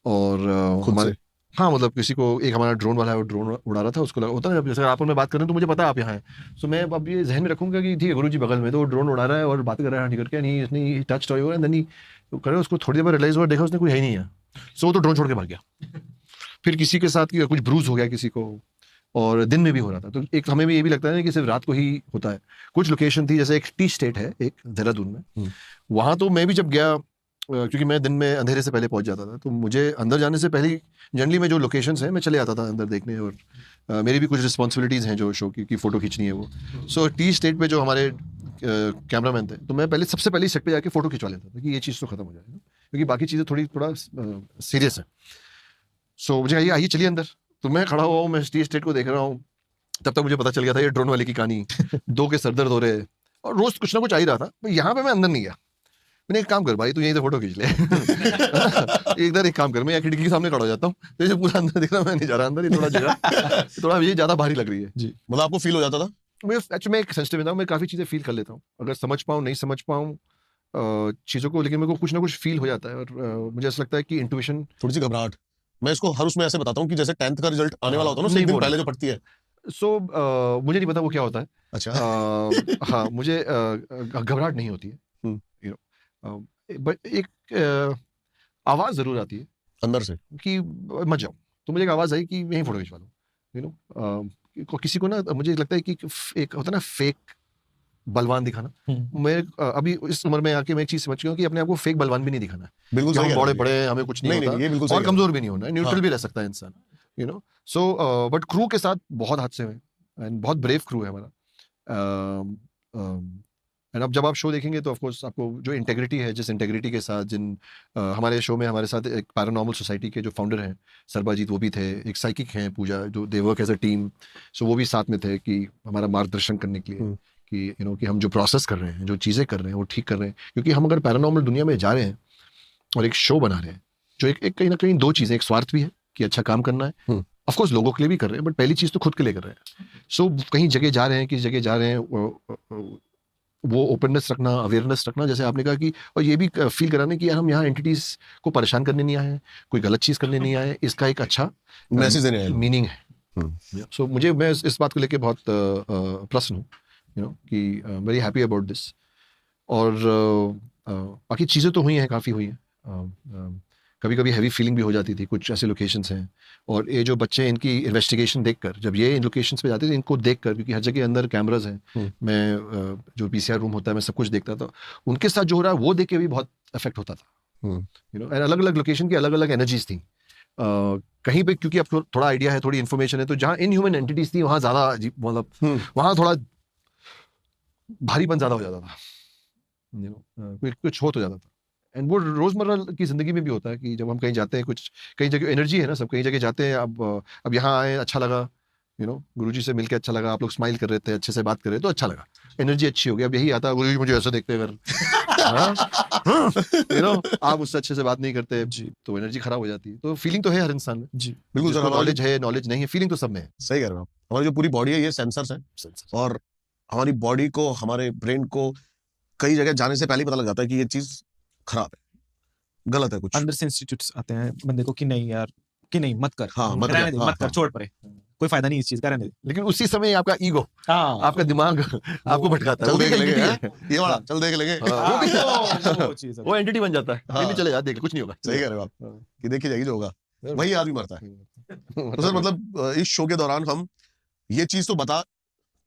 और खुद हमारे से? हाँ मतलब किसी को, एक हमारा ड्रोन वाला है, वो ड्रोन उड़ा रहा था, उसको लगा होता है ना, जैसे आप और मैं बात कर रहे हैं तो मुझे पता है आप यहाँ हैं, सो मैं अब ये जहन में रखूंगा कि ठीक है गुरुजी बगल में, तो वो ड्रोन उड़ा रहा है और बात कर रहा है, हाँ, ठीक करके नहीं, इसने टच टॉय हुआ, नहीं तो करे, उसको थोड़ी देर बाद रियलाइज हुआ, देखा उसने कोई है ही नहीं है, सो वो तो ड्रोन छोड़ के भाग गया। फिर किसी के साथ कुछ ब्रूज हो गया किसी को, और दिन में भी हो रहा था, तो एक हमें भी ये भी लगता है ना कि सिर्फ रात को ही होता है। कुछ लोकेशन थी, जैसे एक टी स्टेट है एक देहरादून में, वहां तो मैं भी जब गया, क्योंकि मैं दिन में अंधेरे से पहले पहुंच जाता था, तो मुझे अंदर जाने से पहले जनरली मैं जो लोकेशंस हैं मैं चले आता था अंदर देखने, और मेरी भी कुछ रिस्पॉन्सिबिलिटीज़ हैं जो शो की फ़ोटो खींचनी है वो। सो टी स्टेट पे जो हमारे कैमरामैन थे, तो मैं पहले सबसे पहले सेट पे जाके फ़ोटो खिंचवा लेता था कि ये चीज़ तो खत्म हो जाएगा, क्योंकि बाकी चीज़ें थोड़ा सीरियस है। सो मुझे आइए आइए चलिए अंदर, तो मैं खड़ा हुआ हूँ, मैं टी स्टेट को देख रहा हूँ, तब तक मुझे पता चल गया था ये ड्रोन वाले की कहानी, दो के सर दर्द हो रहे, और रोज कुछ ना कुछ आ ही रहा था, यहाँ पे मैं अंदर नहीं गया। मैंने एक काम कर भाई, तू यहीं से फोटो खींच ले। इधर एक काम कर, मैं खिड़की के सामने खड़ा हो जाता हूँ, तो ये पूरा अंदर दिख रहा, मैं नहीं जा रहा अंदर, ये थोड़ा जगह थोड़ा ये ज्यादा भारी लग रही है जी, मतलब आपको फील हो जाता था? मैं एक्चुअली मैं एक सेंसिटिव हूँ, मैं काफी चीजें फील कर लेता हूँ, अगर समझ पाऊँ नहीं समझ पाऊँ चीजों को, लेकिन मेरे को कुछ ना कुछ फील हो जाता है, और मुझे ऐसा लगता है कि इंट्यूशन। थोड़ी सी घबराहट। मैं इसको हर उसमें ऐसे बताता हूँ कि जैसे 10th का रिजल्ट आने वाला होता है ना, उससे नहीं एक दिन वो पहले नहीं, जो पड़ती है। सो मुझे नहीं पता वो क्या होता है। अच्छा। हाँ मुझे घबराहट नहीं होती है, हम्म, यू नो, बट एक आवाज जरूर आती है अंदर से। कि मत जाओ, तो मुझे एक आवाज आई कि यहीं फोटो खिंचवा लो, यू नो, किसी को ना मुझे लगता है कि एक होता है ना फेक बलवान दिखाना, मैं अभी इस उम्र में आके मैं एक चीज समझ गया हूं कि अपने आप को फेक बलवान भी नहीं दिखाना है, बिल्कुल कि सही हम कह रहे बड़े हो बड़े ये। हैं, हमें कुछ नहीं नहीं नहीं होता, नहीं, ये बिल्कुल सही और कह रहे कमजोर हो। भी नहीं होना है, न्यूट्रल हाँ। भी रह सकता है इंसान, you know. So but crew के साथ बहुत हादसे हुए, एंड बहुत ब्रेव क्रू है हमारा। एंड अब जब आप शो देखेंगे तो ऑफ कोर्स आपको जो इंटेग्रिटी है, जिस इंटेग्रिटी के साथ हमारे शो में हमारे साथ एक पैरानॉर्मल सोसाइटी के जो फाउंडर हैं सरबाजीत, वो भी थे, एक साइकिक हैं पूजा, जो they work as a team, so वो भी साथ में थे कि हमारा मार्गदर्शन करने के लिए, हम्म, कि यू नो कि हम जो प्रोसेस कर रहे हैं, जो चीज़ें कर रहे हैं वो ठीक कर रहे हैं, क्योंकि हम अगर पैरानॉर्मल दुनिया में जा रहे हैं और एक शो बना रहे हैं, जो एक कहीं ना कहीं दो चीज़ें, एक स्वार्थ भी है कि अच्छा काम करना है, हम्म, ऑफ कोर्स लोगों के लिए भी कर रहे हैं, बट पहली चीज़ तो खुद के लिए कर रहे हैं। सो कहीं जगह जा रहे हैं, किस जगह जा रहे हैं, वो ओपननेस रखना, अवेयरनेस रखना, जैसे आपने कहा कि, और ये भी फील कराने कि यार हम यहाँ एंटिटीज को परेशान करने नहीं आए हैं, कोई गलत चीज़ करने नहीं आए हैं, इसका एक अच्छा मैसेज देने आए लोग। मीनिंग है। हम्म, सो मुझे, मैं इस बात को लेके बहुत प्रसन्न हूँ, यू नो, कि वेरी हैप्पी अबाउट दिस। और बाकी चीज़ें तो हुई हैं, काफ़ी हुई हैं, कभी कभी हैवी फीलिंग भी हो जाती थी, कुछ ऐसे लोकेशंस हैं, और ये जो बच्चे इनकी इन्वेस्टिगेशन देखकर, जब ये इन लोकेशंस पे जाते थे, इनको देखकर, क्योंकि हर जगह अंदर कैमराज हैं, मैं जो पीसीआर रूम होता है मैं सब कुछ देखता था, उनके साथ जो हो रहा है वो देख के भी बहुत इफेक्ट होता था, यू नो। अलग अलग लोकेशन की अलग अलग एनर्जीज थी, कहीं पे क्योंकि अब थोड़ा आइडिया है, थोड़ी इन्फॉर्मेशन है, तो जहाँ इन ह्यूमन एंटिटीज थी वहाँ ज़्यादा मतलब वहाँ थोड़ा भारीपन ज़्यादा हो जाता था, यू नो, कुछ हो तो जाता था। एंड वो रोजमर्रा की जिंदगी में भी होता है कि जब हम कहीं जाते हैं, कुछ कई जगह एनर्जी है ना, सब कहीं जगह जाते हैं, अब यहाँ आए अच्छा लगा, यू नो, गुरुजी से मिलके अच्छा लगा, आप लोग स्माइल कर रहे थे, अच्छे से बात कर रहे थे, तो अच्छा लगा, एनर्जी अच्छी हो गई। अब यही आता है, गुरुजी मुझे ऐसे देखते हैं अगर, यू नो, आप उससे अच्छे से बात नहीं करते, जी तो एनर्जी खराब हो जाती है। तो फीलिंग तो है हर इंसान में, जी, बिल्कुल सर। जिसको हमारा नॉलेज है, नॉलेज नहीं है, फीलिंग तो सब में है। सही कह रहे हो आप। हमारी जो पूरी बॉडी है ये सेंसर्स है, और हमारी बॉडी को, हमारे ब्रेन को कई जगह जाने से पहले ही पता लग जाता है कि ये चीज खराब है, गलत है कुछ। अंदर से इंस्टीट्यूट्स आते हैं बंदे को कि नहीं यार, कि नहीं मत कर, हाँ, मत रहने कर, दे, हाँ, मत कर, हाँ। छोड़ परे, कोई फायदा नहीं इस चीज का, रहने दे। लेकिन उसी समय आपका ईगो, हाँ, आपका दिमाग आपको भटकाता है, चल वो भी देख एक लेंगे, entity हैं? ये वाला चल देख लेंगे। वो भी वो चीज है। वो एंटिटी बन जाता है, हाँ। नहीं नहीं चले जा, देख ले, कुछ नहीं होगा। सही कह रहे हो आप कि देखी जाएगी जो होगा, वही आदमी मरता है। तो सर मतलब इस शो के दौरान हम ये चीज तो बता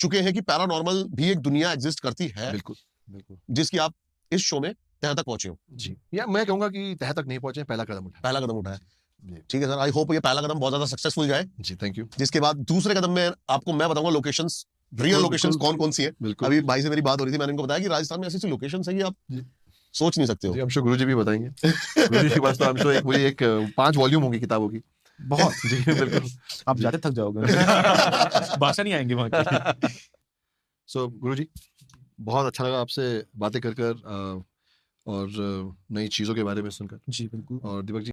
चुके हैं कि पैरानॉर्मल भी एक दुनिया एग्जिस्ट करती है, बिल्कुल बिल्कुल जिसकी आप इस शो में तह तक पहुंचे हो। जी, या मैं कहूंगा कि तह तक नहीं पहुंचे, पहला कदम उठाया। पहला कदम उठाया। जी ठीक है सर, आई होप ये पहला कदम बहुत ज्यादा सक्सेसफुल जाए, जी, थैंक यू। जिसके बाद दूसरे कदम में आपको मैं बताऊंगा लोकेशंस, रियल बिल्कुल, लोकेशंस बिल्कुल। कौन कौन सी है। बिल्कुल अभी भाई से मेरी बात हो रही थी, मैंने इनको बताया कि राजस्थान में ऐसी ऐसी लोकेशंस है कि आप जी सोच नहीं सकते हो। जी, हम श्योर गुरुजी भी बताएंगे। गुरुजी के पास तो हम श्योर एक पूरी एक 5 वॉल्यूम होंगी किताबों की। बहुत जी बिल्कुल। आप जी। जाते थक जाओगे। भाषा नहीं आएंगे वहां की। सो गुरुजी, बहुत अच्छा लगा आपसे बातें कर कर, और नई चीज़ों के बारे में सुनकर। जी बिल्कुल। और दीपक जी